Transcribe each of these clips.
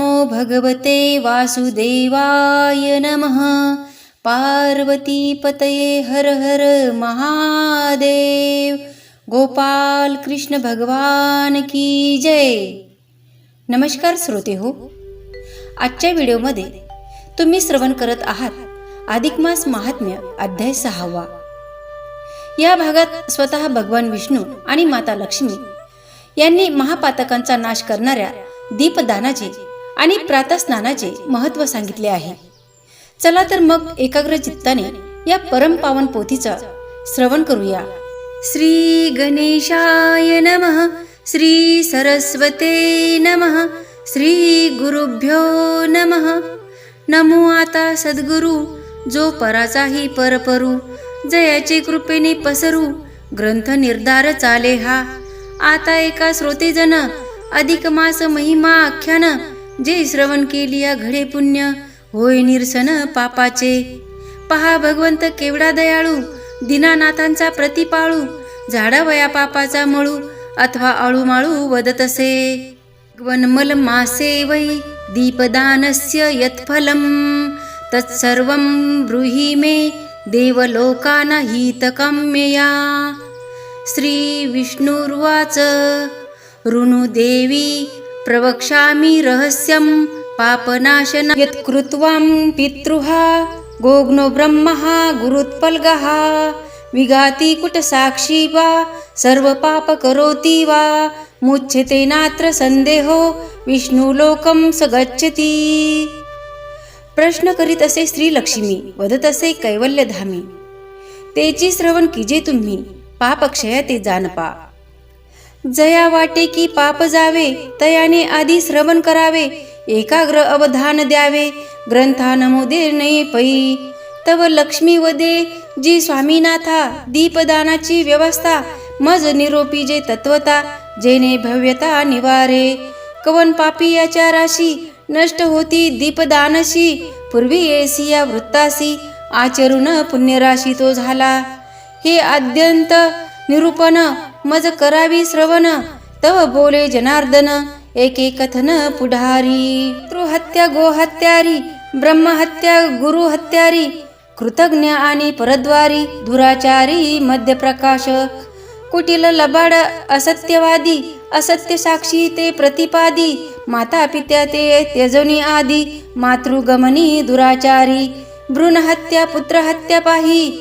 नमो भगवते वासुदेवाय नमः। पार्वती पतये हर हर महादेव। गोपाल कृष्ण भगवान की जय। नमस्कार श्रोते हो, आजच्या व्हिडिओमध्ये तुम्ही श्रवण करत आहात अधिक मास महात्म्य अध्याय 6. या भागात स्वतः भगवान विष्णू आणि माता लक्ष्मी यांनी महापातकांचा नाश करणाऱ्या दीपदानाचे आणि प्रातस्नानाचे महत्त्व सांगितले आहे. चला तर मग एकाग्र चित्ताने या परमपावन पोथीचा श्रवण करूया. श्री गणेशाय नमः. श्री सरस्वते नमः. श्री गुरुभ्यो नमः. नमो आता सद्गुरु, जो पराचाही परपरू, जयाचे कृपेने पसरू, ग्रंथ निर्धार चाले हा. आता एका श्रोतेजन, अधिक मास महिमा आख्यान, जे श्रवण केलिया घडे पुण्य, होय निरसन पापाचे. पहा भगवंत केवढा दयाळू, दीनानाथांचा प्रतिपाळू, झाडावया पापाचा मळू, अथवा आळूमाळू वदत असे. वनमल मासे वै दीपदानस्य यत्फलम, तत्सर्वं ब्रूहि मे देवलोकान हितकाम्यया. श्री विष्णुर्वाच, ऋणुदेवी प्रवक्ष्यामि रहस्यं, पापनाशन यत्कृत्वां पितृः गोग्नो ब्रह्मः गुरुत्पल्गः. विगाति कुटसाक्षी वा सर्व पाप करोति वा, मुच्यते नात्र संदेहो विष्णुलोकं स गच्छति. प्रश्न करीत असे श्री लक्ष्मी, वदत असे कैवल्यधामी. तेची श्रवण कीजे तुम्ही, पापक्षय ते जानपा. जया वाटे की पाप जावे, तयाने आधी श्रवण करावे. एकाग्र अवधान द्यावे, ग्रंथा नमोदे नये पै. तव लक्ष्मी वदे जी स्वामीनाथा, दीपदानाची व्यवस्था मज निरोपी जे तत्वता, जेने भव्यता निवारे. कवन पापी याच्या राशी, नष्ट होती दीपदानशी. पूर्वी येसिया वृत्तासी, आचरुण पुण्यराशी तो झाला. हे आद्यंत निरूपण मज करावी श्रवण, तव बोले जनार्दन एके कथन पुढारी. पितृहत्या गोहत्यारी, ब्रह्महत्या गुरुहत्यारी, कृतज्ञ आणि परद्वारी, दुराचारी मध्यप्रकाश. कुटिल लबाड असत्यवादी, असत्य साक्षी ते प्रतिपादी. माता पित्या ते त्यजनी आदी, मातृगमनी दुराचारी. भ्रूणहत्या पुत्रहत्या पाही,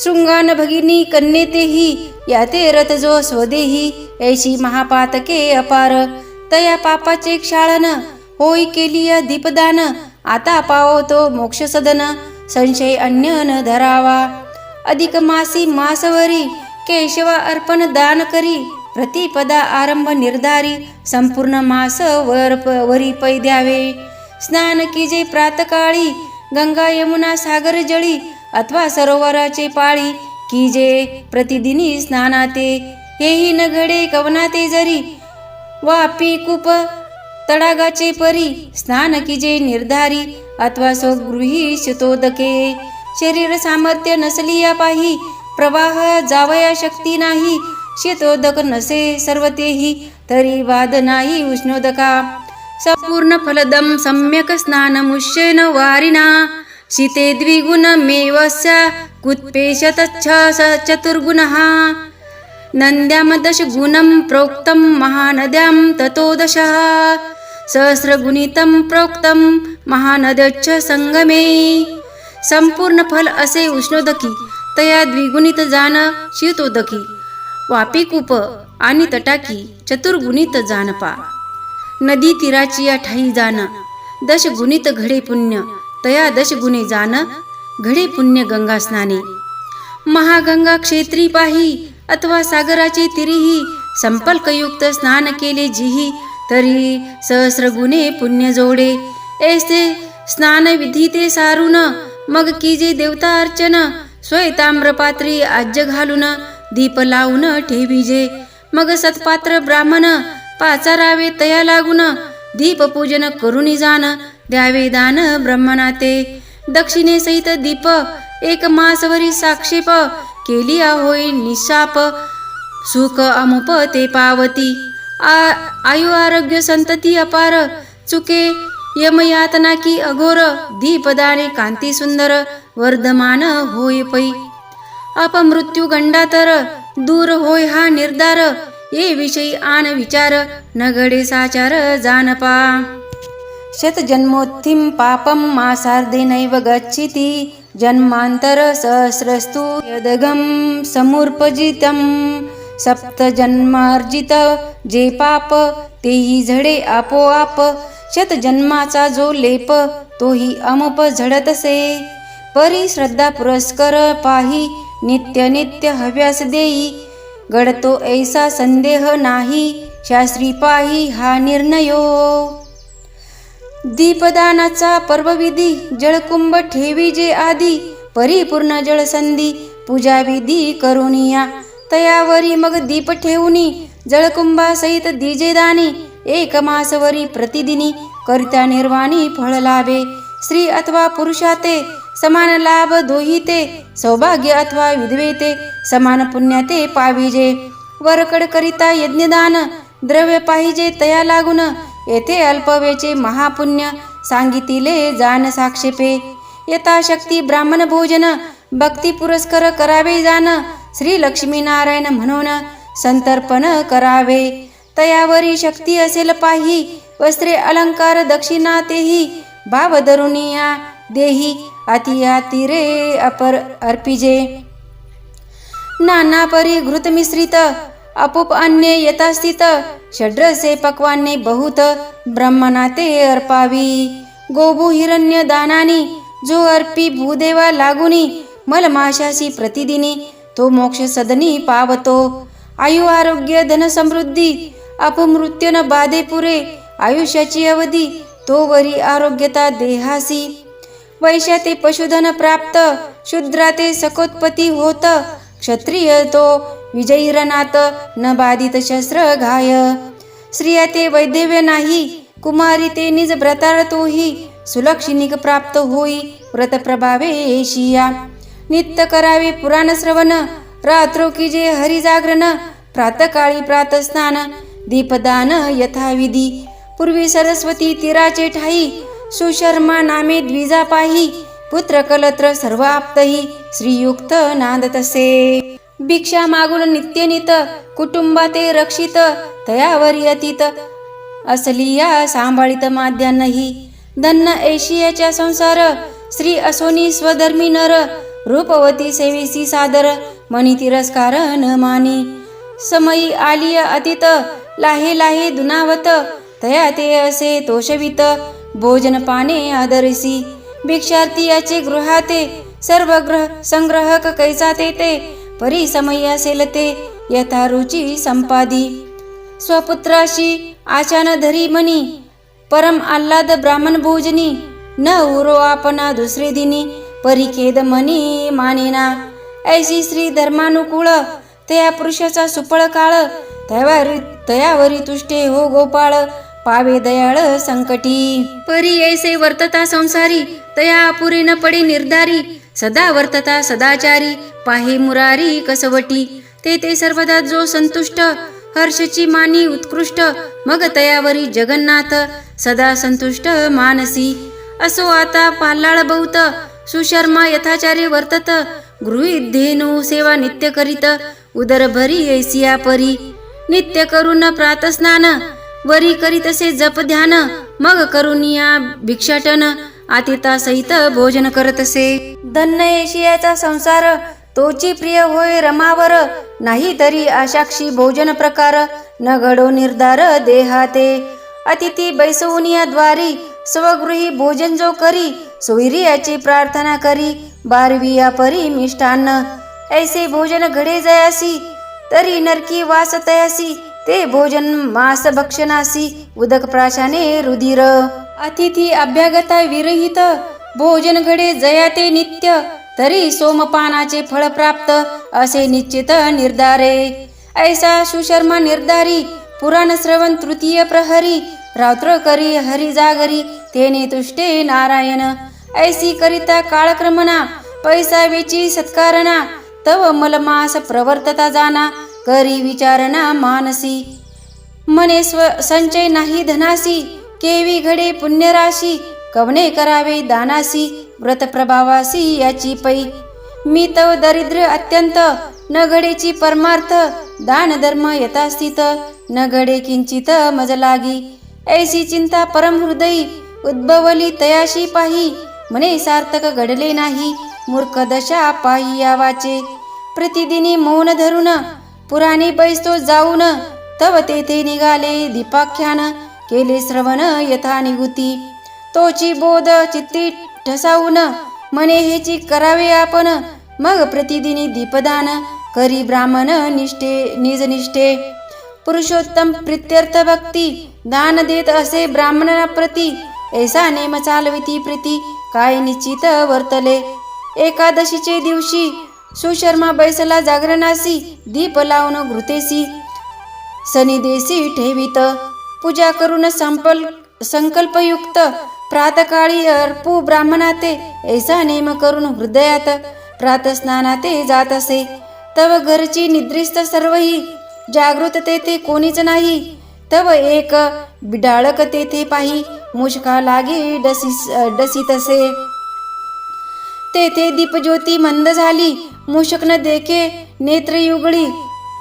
शृंगान भगिनी कन्येतेही. याते रथ जो स्वदेही, ऐशी महापातके अपार. तया पापाचे क्षाळन, होय केलिया दीपदान. आता पावो तो मोक्ष सदन, संशय अन्य न धरावा. अधिक मासी मासवरी, केशवा अर्पण दान करी. प्रतिपदा आरंभ निर्धारी, संपूर्ण मास वरी पै द्यावे. स्नान कीजे प्रातकाळी, गंगा यमुना सागर जळी, अथवा सरोवराचे पाळी. कीजे प्रतिदिनी स्नानाते, हेही न घडे कवनाते जरी. वापी कूप तडागाचे परी, स्नान कीजे निर्धारी, अथवा स्वगृही शतोदके. शरीर सामर्थ्य नसलिया पाही, प्रवाह जावया शक्ती नाही. शीतोदक नसे सर्वतेही, तरी वाद नाही उष्णोदका. संपूर्ण फलदम सम्यक स्नानमुष्येन वारिणा. शीते द्विगुणमेवस्य कुत्पेशतच्छ चतुर्गुणः. नद्यां दशगुणं प्रोक्तं, महानद्यां ततो दशः. सहस्रगुणितं प्रोक्तं, महानद्यच्छ संगमे. संपूर्ण फल असे उष्णोदकी, तया द्विगुणित जान शीतोदकी. वापीकूप आणि तटाकी चतुर्गुणित जानपा. नदी तीराची या ठाई जान, दशगुणित घडे पुण्य. तया दशगुणे जान, घडे पुण्य गंगा स्नाने. महागंगा क्षेत्री पाही, अथवा सागराचे तिरीही. संपल्कयुक्त स्नान केले जिही, तरी सहस्रगुणे पुण्य जोडे. ऐसे स्नान विधी ते सारून, मग कीजे देवता अर्चन. श्वेताम्रपात्री आज्य घालून, दीप लावून ठेविजे. मग सत्पात्र ब्राह्मण पाचारावे तया लागून. दीपपूजन करुणी जान, द्यावे दान ब्रह्मणाते. दक्षिणे सहित दीप एक मासवरी साक्षेप. केलिया होय निशाप, सुख अमुप ते पावती. आयु आरोग्य संतती अपार. चुके यमयातना की अघोर, दीपदाने कांती सुंदर, वर्धमान होय पै. अपमृत्यू गंडातर, दूर होय हा निर्धार, ये विषयी आन विचार, न घडे साचार जानपा. शतजन्मोत्थिं पापं मासार्धेनैव गच्छति, जन्मांतर सहस्रस्तु यदगं समुपजितं. सप्तजन्मार्जित जे पाप, तेही झडे आपोआप. शतजन्माचा जो लेप, तोही अमुप झडतसे. परी श्रद्धा पुरस्कर पाही, नित्य नित्य हव्यास देई. घडतो ऐसा संदेह नाही, शास्त्री पाही हा निर्णयो. दीपदानाचा पर्वविधी, जळकुंभ ठेवी जे आधी. परिपूर्ण जळसंधी, पूजाविधी करुनिया. तयावरी मग दीप ठेवूनी, जळकुंभासहित दिजे दानी. एक मासवरी प्रतिदिनी, करिता निर्वाणी फळ लाभे. स्त्री अथवा पुरुषाते समान लाभ दोहिते, सौभाग्य अथवा विधवेते समान पुण्याते पाविजे. वरकड करिता यज्ञदान, द्रव्य पाहिजे तया लागून. येथे अल्पवेचे महापुण्य, सांगितिले जान साक्षेपे. यथाशक्ती ब्राह्मण भोजन, भक्ती पुरस्कर करावे जान. श्री लक्ष्मीनारायण म्हणून संतर्पण करावे. तयावरी शक्ती असेल पाही, वस्त्रे अलंकार दक्षिणा तेही. भाव धरुनिया देही, अति रे अपर अर्पिजे. नाना परी घृत मिश्रित, अपूप अन्य यथास्थित. षड्रसे पक्वान्ने बहुत, ब्रह्मणाते अर्पावी. गोभू हिरण्य दानानी, जो अर्पी भूदेवा लागुनी. मलमाशासी प्रतिदिनी, तो मोक्ष सदनी पावतो. आयु आरोग्य धन समृद्धी, अपमृत्यू न बाधे पुरे. आयुष्याची अवधी, तो वरी आरोग्यता देहासी. वैश्याते पशुधन प्राप्त, शूद्राते सकोत्पत्ती होत. क्षत्रिय तो विजयीरणात, न बाधित शस्त्र घाय. स्त्रियाते वैधव्य नाही, कुमारी ते निज व्रताळ तोही. सुलक्षणिक प्राप्त होई, व्रत प्रभावे येशिया. नित्य करावे पुराण श्रवण, रात्रो की जे हरिजागरण. प्रातकाळी प्रातस्नान, दीपदान यथाविधी. पूर्वी सरस्वती तीराचे ठाई, सुशर्मा नामे द्विजा पाही. पुत्र कलत्र सर्व आप्तही, श्रीयुक्त नांदतसे. भिक्षा मागून नित्यनित, कुटुंबाते रक्षित. तयावरी अतीत, असलिया सांभाळित माध्यान्नही. धन्य ऐशियाच्या संसार, श्री असोनी स्वधर्मी नर. रूपवती सेवेसी सादर, मनी तिरस्कार न मानी. समयी आलिय अतीत, लाहे लाहे दुनावत. तया ते असे तोषवित, भोजन पाने आदरसी. भिक्षार्थी याचे गृहाते, सर्व ग्रह संग्रहक कैसा ते. परी समय असेल ते, यथा रुची संपादी. स्वपुत्राशी आचान धरी मनी, परम आल्हाद ब्राह्मण भोजनी. न उरो आपणा दुसरे दिनी, परिखेद मनी मानेना. ऐशी श्री धर्मानुकूळ, तया पुरुषाचा सुपळ काळ. तयावरी तुष्टे हो गोपाळ, पावे दयाळ संकटी. परी ऐसे वर्तता संसारी, तया अपुरे न पडे निर्धारी. सदा वर्तता सदाचारी, पाहे मुरारी कसवटी. ते सर्वदा जो संतुष्ट, हर्षची मानी उत्कृष्ट. मग तयावरी जगन्नाथ, सदा संतुष्ट मानसी. असो आता पाल्लाळ बहुत, सुशर्मा यथाचारी वर्तत. गृहीत धेनू सेवा नित्य करीत, उदर भरी ऐसिया परी. नित्य करून प्रातस्नान, वरी करीतसे जप ध्यान. मग करुनिया भिक्षाटन, आतिता सहित भोजन करतसे. धन्य ऐशियाचा संसार, तोची प्रिय होय रमावर. नाही तरी आशाक्षी भोजन प्रकार, न घडो निर्धार देहाते. अतिथी बैसवुनिया द्वारी, स्वगृही भोजन जो करी. सोयरियाची प्रार्थना करी, बारविया परी मिष्टान्न. ऐसे भोजन घडे जयासी, तरी नरकी वास तयासी. ते भोजन मास भक्षणासी, उदक प्राशाने रुधिर. अतिथी अभ्यागता विरहित, भोजन घडे जयाते नित्य. तरी सोमपानाचे फळ प्राप्त, असे निश्चित निर्धारे. ऐसा सुशर्मा निर्धारी, पुराण श्रवण तृतीय प्रहरी. रात्र करी हरी जागरी, तेने तुष्टे नारायण. ऐसी करिता काळक्रमणा, पैसा वेची सत्कारणा. तव मलमास प्रवर्तता जाना, करी विचारणा मानसी. मने संचय नाही धनासी, केवी घडे पुण्यराशी, कवने करावे दानासी, व्रत प्रभावासी याची पै. मी तव दरिद्र अत्यंत, न घडेची परमार्थ, दान धर्म यथास्थित, न घडे किंचित मज लागी. ऐसी चिंता परम हृदयी, उद्भवली तयाशी पाही, म्हणे सार्थक घडले नाही, मूर्ख दशा पाही या वाचे. प्रतिदिनी मौन धरून, पुराणी बैसतो जाऊन, तव तेथे निघाले दीपाख्यान, केले श्रवण यथा निगुती. तोची बोध चित्ती ठसावून, म्हणे हेची करावे आपण, मग प्रतिदिनी दीपदान, करी ब्राह्मण निजनिष्ठे. पुरुषोत्तम प्रित्यर्थ भक्ती, दान देत असे ब्राह्मणाप्रती, ऐसा नेम चालविती प्रीती, काय निश्चित वर्तले. एकादशीचे दिवशी सुशर्मा बैसला जागरणासी, दीप लावून घृतेसी, सनिदेसी ठेवीत. पूजा करून संकल्पयुक्त, प्रातकाळी अर्पू ब्राह्मणाते, ऐसा नेम करून हृदयात, प्रातस्नानाते जात असे. तव घरची निद्रिस्त सर्वही, जागृत तेथे कोणीच नाही, तव एक बिडाळक तेथे पाही, मुष्का लागी डसितसे. तेथे दीपज्योती मंद झाली, मूषक न देखे नेत्रयुगळी,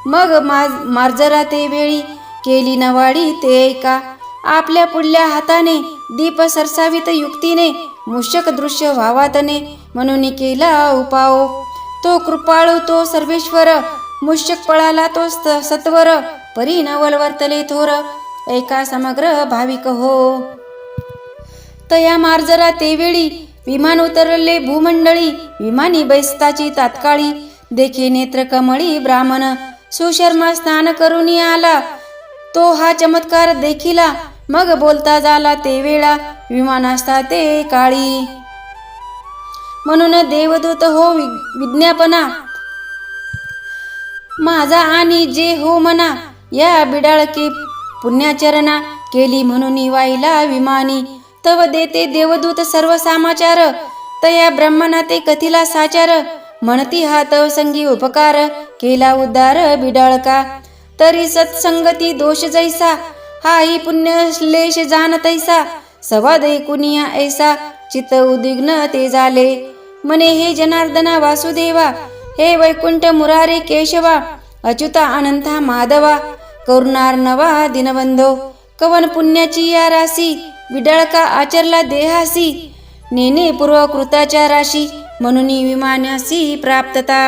मग मार्जरा ते वेळी, केली नवाडी ते ऐका. आपल्या पुढल्या हाताने दीप सरसावित युक्तीने, मूषक दृश्य व्हावातने, म्हणून केला उपाव. तो कृपाळू तो सर्वेश्वर, मूषक पळाला तो सत्वर, परी नवल वर्तले थोर, ऐका समग्र भाविक हो. तया मार्जरा ते वेळी, विमान उतरले भूमंडळी, विमानी बैसताची तात्काळी, देखे नेत्र कमळी ब्राह्मण, सुशर्मा स्नान करून आला, तो हा चमत्कार देखिला, मग बोलता झाला ते वेळा, विमानास्ता ते काळी. म्हणून देवदूत हो विज्ञापना, माझा आणि जे हो मना, या बिडाळके पुण्याचरणा, केली म्हणून वाईला विमानी. तव देते देवदूत सर्व समाचार, तया ब्रह्मणा ते कथिला साचार, म्हणती हा तव संगी उपकार, केला उद्धार बिडाळका. तरी सत्संगती दोष जैसा, हाही पुण्यश्लेष जाण तैसा, संवाद ऐकुनिया ऐसा, चित्त उद्विग्न ते झाले. म्हणे हे जनार्दना वासुदेवा, हे वैकुंठ मुरारे केशवा, अच्युता अनंता माधवा, करुणार्णवा दीनबंधो, कवन पुण्याची या राशी, विडाळका आचरला देहासी, नेने पूर्वकृताच्या राशी, म्हणून विमानासी प्राप्तता.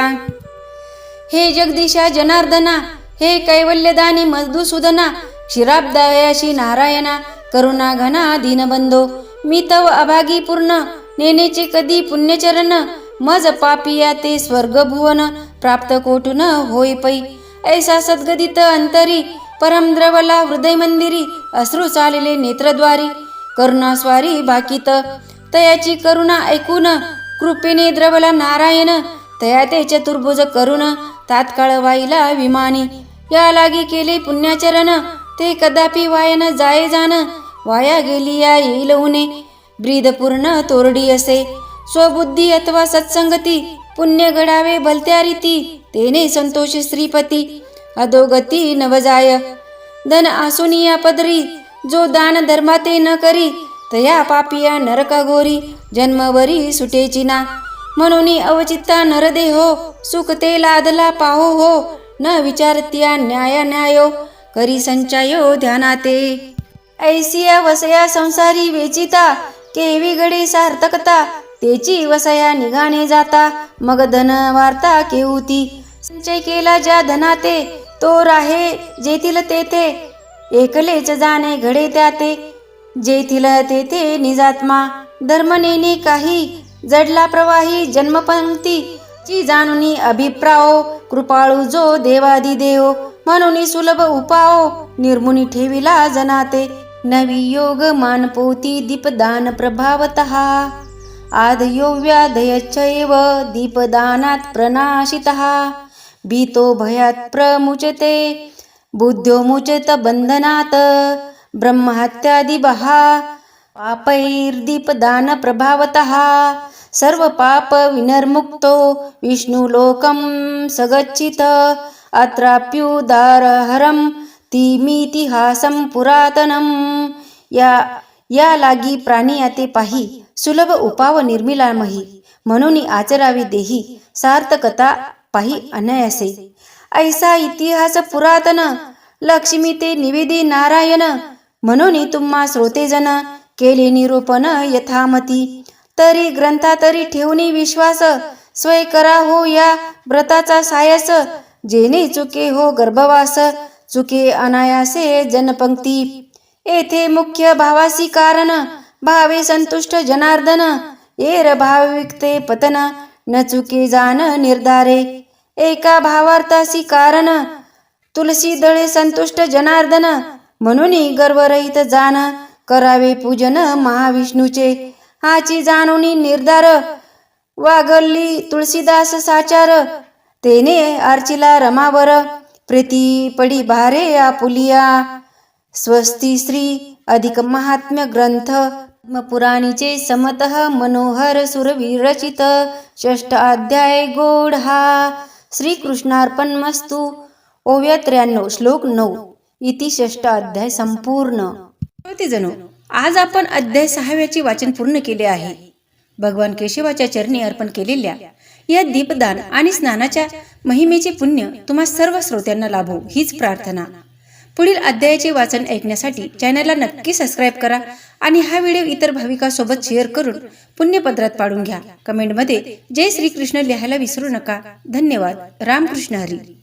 हे जगदीशा जनार्दना, हे कैवल्यदानी मधुसूदना, क्षीराब्दयाशी नारायणा, करुणा घना दीनबंधो, मी तव अभागी पूर्ण, नेनेचे कधी पुण्यचरण, मज पापिया ते स्वर्गभुवन, प्राप्त कोठून होय पै. ऐसा सद्गदित अंतरी, परम द्रवला हृदय मंदिरी, अश्रू चालले नेत्रद्वारी, करुणास्वारी बाकीत. तयाची करुणा ऐकून, कृपेने द्रवला नारायण, तया ते चतुर्भुज करुण, तात्काळ वाईला विमानी. या लागी केले पुण्याचरण, ते कदापि वाया न जाये जाण, वाया गेली या येईल उणे, ब्रीदपूर्ण तोरडी असे. स्वबुद्धी अथवा सत्संगती, पुण्य घडावे भलत्या रीती, तेने संतोष श्रीपती, अधोगती नवजाय. धन आसुनिया पदरी, जो दान धर्माते न करी, तया पापिया नरका गोरी, जन्मवरी सुटेची ना. म्हणून अवचित्ता नरदेहो, सुख ते लादला पाहो हो, न विचारत्या न्यायो, करी संचायो ध्यानाते. ऐसिया वसया संसारी वेचिता, केवी घडे सार्थकता, तेची वसया निघाणे जाता, मग धन वार्ता केऊती. संचय केला ज्या धनाते, तो राहे जेथील तेथे, एकलेच जाणे घडे त्याते, जेथील तेथे निजात्मा. धर्म नेने काही, जडला प्रवाही जन्मपंक्ती, ची जाणुनी अभिप्राओ, कृपाळू जो देवादिदेव, म्हणून सुलभ उपाओ, निर्मुनी ठेविला जनाते. नवी योग मानपोती दीपदान प्रभावतः, आदयो व्याधयच्छैव दीपदानात प्रनाशितः, भीतो भयात प्रमुचते, बुद्ध्यो मुचत बंधनात, ब्रह्महत्यादिबहा, पापैर्दीपदान प्रभावतः, सर्व पाप विनर्मुक्तो, विष्णुलोकं सगच्छित, अत्राप्युदारहरं तीमितिहासं पुरातनं, या लागी प्राणी याते पाही सुलभ उपाव निर्मिला मही म्हणून आचरावी देही सार्थकता पाही अनयासे ऐसा इतिहास पुरातन लक्ष्मी ते निवेदी नारायण म्हणून तुम्हा श्रोतेजन केले निरूपण यथामती तरी ग्रंथा तरी ठेवणी विश्वास स्वय करा हो या व्रताचा सायस जेणे चुके हो गर्भवास चुके अनायासे जनपंक्ती येथे मुख्य भावासी कारण भावे संतुष्ट जनार्दन येर भाविकते पतन न चुके जाण निर्धारे एका भावार्थासी कारण तुलसी दळे संतुष्ट जनार्दन म्हणून गर्वरहित जाण करावे पूजन महाविष्णूचे हाची जाणून निर्धार वागल्ली तुळशीदास साचार तेने अर्चिला रमावर प्रीती पडी भारे आपुलिया स्वस्ती श्री अधिक महात्म्य ग्रंथ पुराणीचे समतः मनोहर सुरवीर रचित षष्ठ अध्याय गोड हा श्रीकृष्णार्पणमस्तु ओव्या 93 श्लोक 9 इति षष्ठ अध्याय संपूर्ण. श्रोतेजनो, आज आपण अध्याय 6व्याचे वाचन पूर्ण केले आहे. भगवान केशवाच्या चरणी अर्पण केलेल्या या दीपदान आणि स्नानाच्या महिमेचे पुण्य तुम्हा सर्व श्रोत्यांना लाभो हीच प्रार्थना. पुढील अध्यायाचे वाचन ऐकण्यासाठी चॅनलला नक्की सबस्क्राईब करा आणि हा व्हिडिओ इतर भाविकांसोबत शेअर करून पुण्यपत्रात पाडून घ्या. कमेंटमध्ये जय श्रीकृष्ण लिहायला विसरू नका. धन्यवाद. रामकृष्ण हरी.